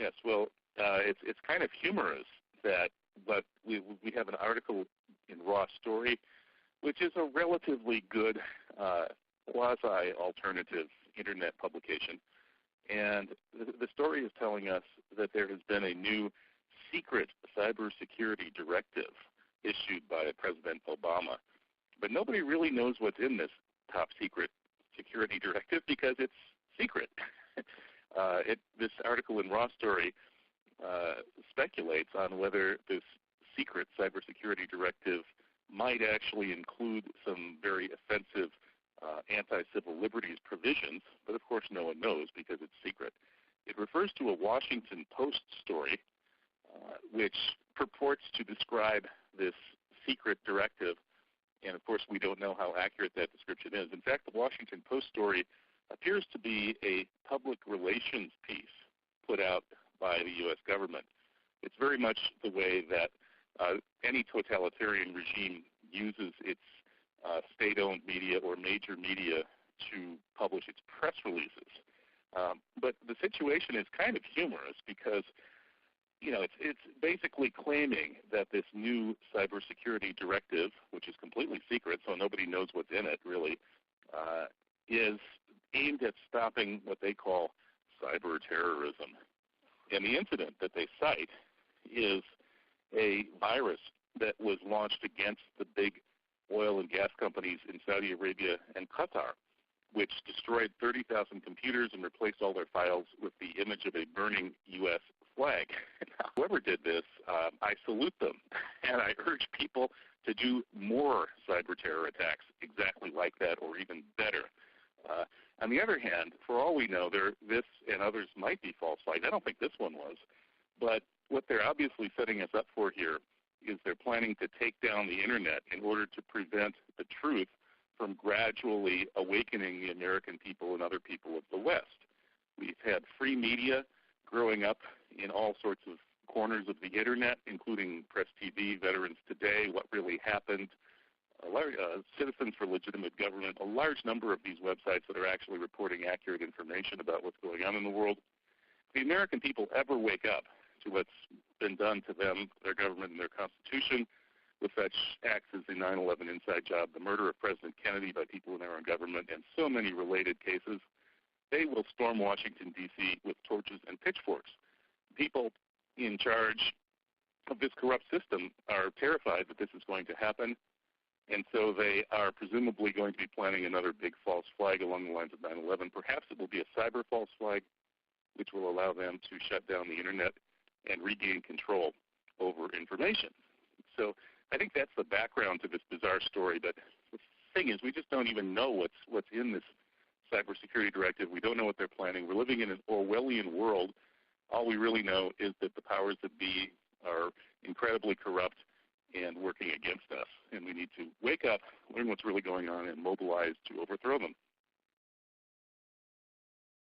Yes, well, it's kind of humorous that, but we have an article in Raw Story, which is a relatively good quasi-alternative internet publication. And the story is telling us that there has been a new secret cybersecurity directive issued by President Obama. But nobody really knows what's in this top secret security directive because it's secret. This article in Raw Story speculates on whether this secret cybersecurity directive might actually include some very offensive anti-civil liberties provisions, but of course no one knows because it's secret. It refers to a Washington Post story which purports to describe this secret directive, and of course we don't know how accurate that description is. In fact, the Washington Post story appears to be a public relations piece put out by the U.S. government. It's very much the way that any totalitarian regime uses its state-owned media or major media to publish its press releases. But the situation is kind of humorous because it's basically claiming that this new cybersecurity directive, which is completely secret, so nobody knows what's in it really, is aimed at stopping what they call cyber terrorism. And the incident that they cite is a virus that was launched against the big oil and gas companies in Saudi Arabia and Qatar, which destroyed 30,000 computers and replaced all their files with the image of a burning U.S. flag. Now, whoever did this, I salute them, and I urge people to do more cyber terror attacks exactly like that or even better. On the other hand, for all we know, this and others might be false flags. I don't think this one was. But what they're obviously setting us up for here is they're planning to take down the Internet in order to prevent the truth from gradually awakening the American people and other people of the West. We've had free media growing up in all sorts of corners of the Internet, including Press TV, Veterans Today, What Really Happened, Citizens for Legitimate Government, a large number of these websites that are actually reporting accurate information about what's going on in the world. If the American people ever wake up to what's been done to them, their government, and their Constitution, with such acts as the 9/11 inside job, the murder of President Kennedy by people in their own government, and so many related cases, they will storm Washington, D.C. with torches and pitchforks. People in charge of this corrupt system are terrified that this is going to happen, and so they are presumably going to be planning another big false flag along the lines of 9/11. Perhaps it will be a cyber false flag, which will allow them to shut down the Internet and regain control over information. So I think that's the background to this bizarre story. But the thing is, we just don't even know what's in this cybersecurity directive. We don't know what they're planning. We're living in an Orwellian world. All we really know is that the powers that be are incredibly corrupt and working against us. And we need to wake up, learn what's really going on, and mobilize to overthrow them.